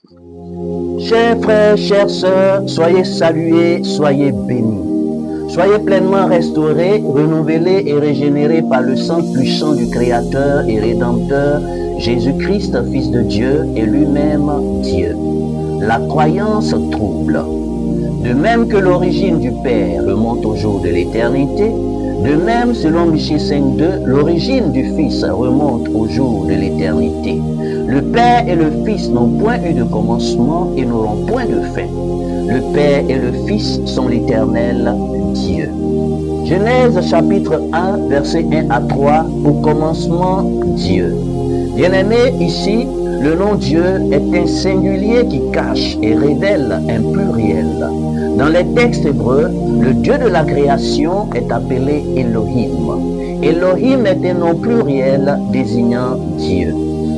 Chers frères, chères sœurs, soyez salués, soyez bénis. Soyez pleinement restaurés, renouvelés et régénérés par le sang puissant du Créateur et Rédempteur, Jésus-Christ, Fils de Dieu et lui-même Dieu. La croyance trouble. De même que l'origine du Père remonte au jour de l'éternité, de même, selon Michée 5.2, l'origine du Fils remonte au jour de l'éternité. Le Père et le Fils n'ont point eu de commencement et n'auront point de fin. Le Père et le Fils sont l'Éternel Dieu. Genèse chapitre 1, versets 1 à 3, au commencement Dieu. Bien-aimé, ici, le nom Dieu est un singulier qui cache et révèle un pluriel. Dans les textes hébreux, le Dieu de la création est appelé Elohim. Elohim est un nom pluriel désignant Dieu.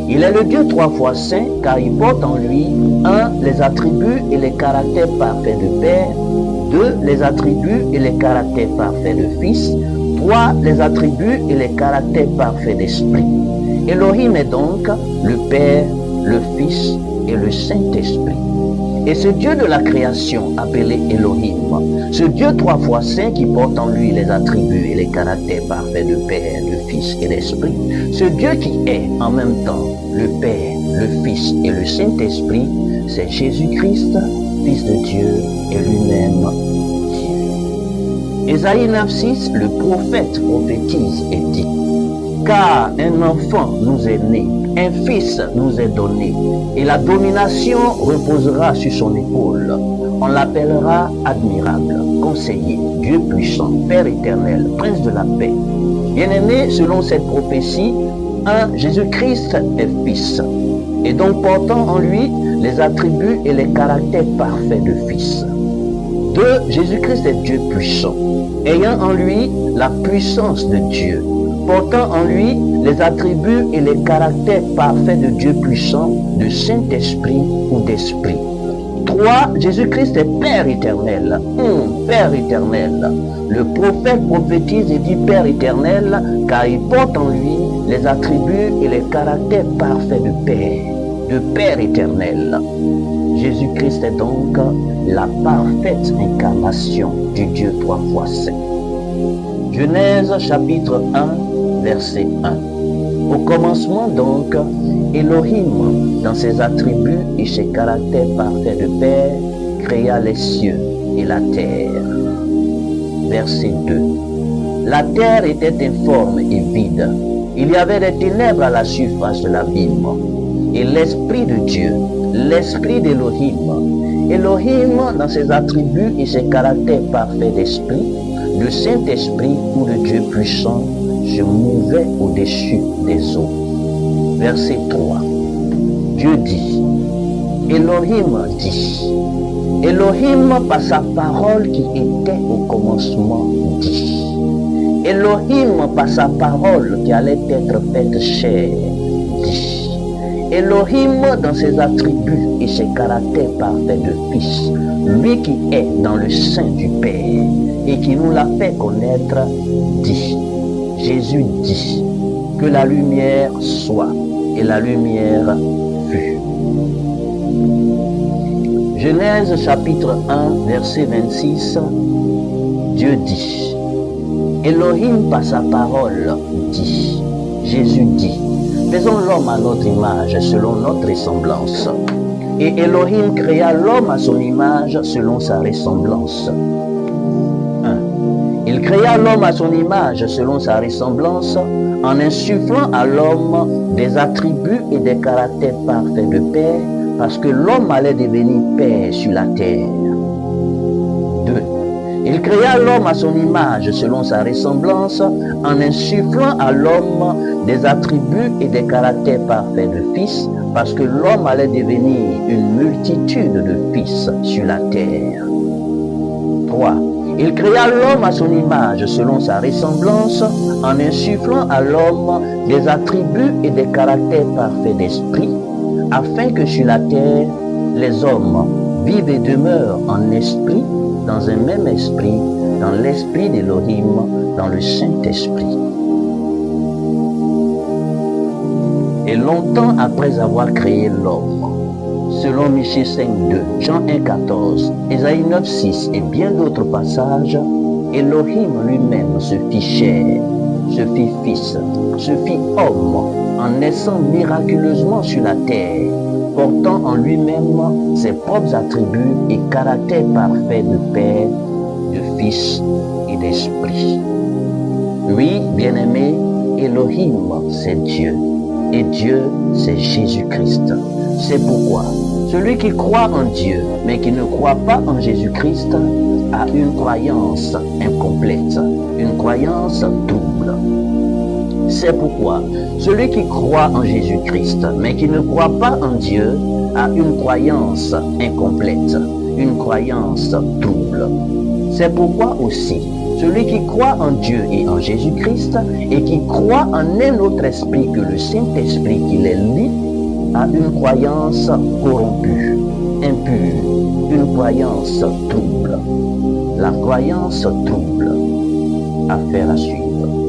Il est le Dieu 3 fois saint car il porte en lui 1. Les attributs et les caractères parfaits de Père, 2. Les attributs et les caractères parfaits de Fils, 3. Les attributs et les caractères parfaits d'Esprit. Elohim est donc le Père, le Fils et le Saint-Esprit. Et ce Dieu de la création appelé Elohim, ce Dieu 3 fois saint qui porte en lui les attributs et les caractères parfaits de Père, de Fils et d'Esprit, ce Dieu qui est en même temps le Père, le Fils et le Saint-Esprit, c'est Jésus-Christ, Fils de Dieu et lui-même Dieu. Ésaïe 9.6, le prophète prophétise et dit: car un enfant nous est né, un fils nous est donné, et la domination reposera sur son épaule. On l'appellera admirable, conseiller, Dieu puissant, Père éternel, Prince de la paix. Bien-aimé, selon cette prophétie, 1. Jésus-Christ est Fils, et donc portant en lui les attributs et les caractères parfaits de Fils. 2. Jésus-Christ est Dieu puissant, ayant en lui la puissance de Dieu, portant en lui les attributs et les caractères parfaits de Dieu puissant, de Saint-Esprit ou d'Esprit. 3. Jésus-Christ est Père éternel. Père éternel. Le prophète prophétise et dit Père éternel, car il porte en lui les attributs et les caractères parfaits de Père éternel. Jésus-Christ est donc la parfaite incarnation du Dieu 3 fois saint. Genèse chapitre 1, verset 1. Au commencement donc, Elohim, dans ses attributs et ses caractères parfaits de Père, créa les cieux et la terre. Verset 2. La terre était informe et vide. Il y avait des ténèbres à la surface de l'abîme. Et l'Esprit de Dieu, l'Esprit d'Elohim, Elohim dans ses attributs et ses caractères parfaits d'Esprit, le Saint-Esprit ou le Dieu puissant, se mouvait au-dessus des eaux. Verset 3. Dieu dit, Elohim dit. Elohim par sa parole qui était au commencement dit. Elohim par sa parole qui allait être faite chair dit. Elohim dans ses attributs et ses caractères parfaits de Fils, lui qui est dans le sein du Père et qui nous l'a fait connaître, dit. Jésus dit que la lumière soit, et la lumière fut. Genèse chapitre 1, verset 26, Dieu dit, Elohim par sa parole dit, Jésus dit, faisons l'homme à notre image, selon notre ressemblance. Et Elohim créa l'homme à son image, selon sa ressemblance. Il créa l'homme à son image selon sa ressemblance en insufflant à l'homme des attributs et des caractères parfaits de Père parce que l'homme allait devenir Père sur la terre. 2. Il créa l'homme à son image selon sa ressemblance en insufflant à l'homme des attributs et des caractères parfaits de Fils parce que l'homme allait devenir une multitude de fils sur la terre. 3. Il créa l'homme à son image selon sa ressemblance en insufflant à l'homme des attributs et des caractères parfaits d'esprit, afin que sur la terre, les hommes vivent et demeurent en esprit, dans un même esprit, dans l'esprit d'Elohim, dans le Saint-Esprit. Et longtemps après avoir créé l'homme, selon Michée 5.2, Jean 1.14, Ésaïe 9.6 et bien d'autres passages, Elohim lui-même se fit chair, se fit fils, se fit homme, en naissant miraculeusement sur la terre, portant en lui-même ses propres attributs et caractère parfait de Père, de Fils et d'Esprit. Oui, bien-aimé, Elohim, c'est Dieu, et Dieu, c'est Jésus-Christ. C'est pourquoi celui qui croit en Dieu, mais qui ne croit pas en Jésus-Christ, a une croyance incomplète, une croyance double. C'est pourquoi celui qui croit en Jésus-Christ, mais qui ne croit pas en Dieu, a une croyance incomplète, une croyance double. C'est pourquoi aussi, celui qui croit en Dieu et en Jésus-Christ, et qui croit en un autre esprit que le Saint-Esprit qui les lie, a une croyance corrompue, impure, une croyance trouble. La croyance trouble, affaire à suivre.